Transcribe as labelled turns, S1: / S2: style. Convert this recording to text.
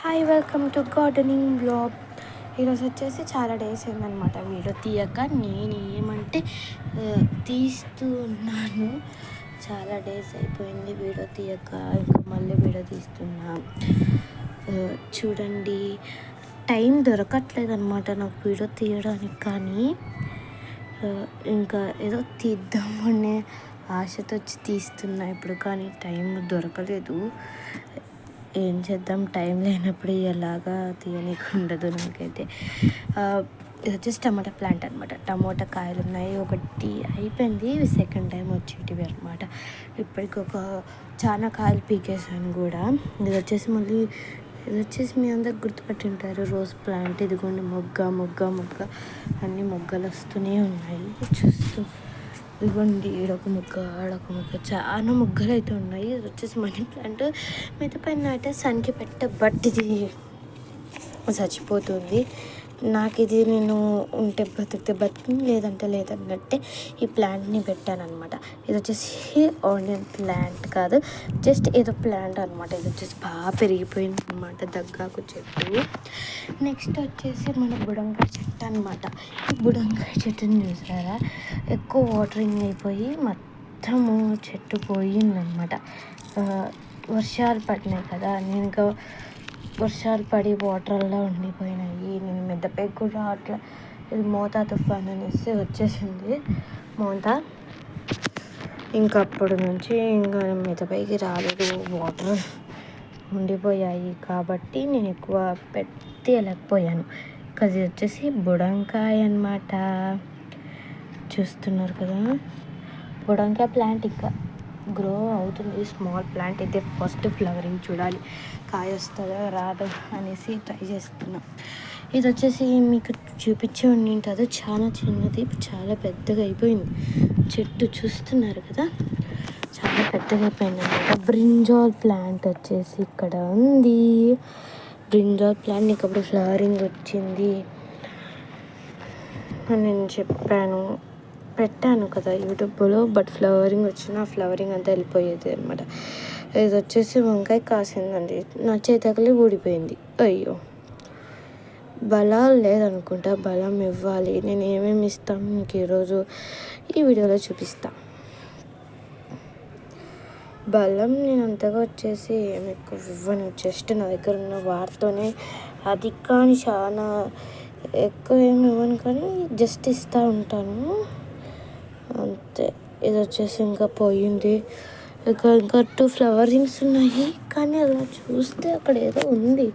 S1: Hi welcome to gardening blog. ఈరోజు వచ్చేసి చాలా డేస్ అయిందనమాట వీడియో తీయక. నేను ఏమంటే తీస్తూ ఉన్నాను, చాలా డేస్ అయిపోయింది వీడియో తీయక. ఇంకా మళ్ళీ వీడియో తీస్తున్నా. చూడండి, టైం దొరకట్లేదు అనమాట నాకు వీడియో తీయడానికి. కానీ ఇంకా ఏదో తీద్దామనే ఆశతో వచ్చి తీస్తున్నా ఇప్పుడు, కానీ టైం దొరకలేదు. ఏం చేద్దాం, టైం లేనప్పుడు ఎలాగా తీయనీకి ఉండదు నాకైతే. ఇది వచ్చేసి టమాటా ప్లాంట్ అనమాట. టమాటా కాయలు ఉన్నాయి, ఒకటి అయిపోయింది, సెకండ్ టైం వచ్చేటివి అనమాట. ఇప్పటికి చాలా కాయలు పీకేసాను కూడా. ఇది వచ్చేసి మీ అందరు గుర్తుపట్టింటారు, రోజ్ ప్లాంట్. ఇదిగోండి మొగ్గ అన్ని మొగ్గలు వస్తూనే ఉన్నాయి. చూస్తూ ఇదిగోండి, ఈడొక మొగ్గ, ఆడొక మొగ్గ, చాలా మొగ్గలు అయితే ఉన్నాయి. ఇది వచ్చేసి మనీ ప్లాంట్. మిగతా పైన అయితే సన్కి బట్ ఇది చచ్చిపోతుంది. నాకు ఇది నేను ఉంటే బతికితే బతుకుని, లేదంటే లేదన్నట్టే ఈ ప్లాంట్ని పెట్టాను అనమాట. ఇది వచ్చేసి ఆనియన్ ప్లాంట్ కాదు, జస్ట్ ఏదో ప్లాంట్ అనమాట. ఇది వచ్చేసి బాగా పెరిగిపోయింది అనమాట, దగ్గాకు చెట్టు. నెక్స్ట్ వచ్చేసి మన బుడంకాయ చెట్టు అనమాట. ఈ బుడంకాయ చెట్టుని చూసారా, ఎక్కువ వాటరింగ్ అయిపోయి మొత్తము చెట్టు పోయిందనమాట. వర్షాలు పడినాయి కదా, నేను ఇంకా వర్షాలు పడి వాటర్లో ఉండిపోయినాయి. నేను మెద్దపైకి కూడా అట్లా, ఇది మోతా తుఫాన్ అనేసి వచ్చేసింది మోతా. ఇంకా అప్పటి నుంచి ఇంకా మెద్దపైకి రాలేదు, వాటర్ ఉండిపోయాయి కాబట్టి నేను ఎక్కువ పెట్టలేకపోయాను. ఇది వచ్చేసి బుడంకాయ అన్నమాట, చూస్తున్నారు కదా. బుడంకాయ ప్లాంట్ ఇంకా గ్రో అవుతుంది, స్మాల్ ప్లాంట్. అయితే ఫస్ట్ ఫ్లవరింగ్ చూడాలి, కాయ వస్తుందో రాదో అనేసి ట్రై చేస్తున్నాం. ఇది వచ్చేసి మీకు చూపించే ఉంటుంది, చాలా చిన్నది, చాలా పెద్దగా అయిపోయింది చెట్టు. చూస్తున్నారు కదా, చాలా పెద్దగా అయిపోయింది అనమాట. బ్రింజాల్ ప్లాంట్ వచ్చేసి ఇక్కడ ఉంది. బ్రింజాల్ ప్లాంట్ ఇప్పుడు ఫ్లవరింగ్ వచ్చింది అని నేను పెట్టాను కదా యూట్యూబ్లో. బట్ ఫ్లవరింగ్ వచ్చిన ఫ్లవరింగ్ అంతా వెళ్ళిపోయేది అనమాట. ఇది వచ్చేసి వంకాయ కాసిందండి, నా చేతకలి ఊడిపోయింది. అయ్యో, బలం లేదనుకుంటా, బలం ఇవ్వాలి. నేను ఏమేమి ఇస్తాను మీకు ఈరోజు ఈ వీడియోలో చూపిస్తా. బలం నేను అంతగా వచ్చేసి ఏమి ఎక్కువ ఇవ్వను, జస్ట్ నా దగ్గర ఉన్న వాటితోనే. అది కానీ చాలా ఎక్కువ ఏమి ఇవ్వను, కానీ జస్ట్ ఇస్తూ ఉంటాను అంతే. ఇది వచ్చేసి ఇంకా పోయింది. ఇంకా 2 ఫ్లవరింగ్స్ ఉన్నాయి, కానీ అలా చూస్తే అక్కడ ఏదో ఉంది.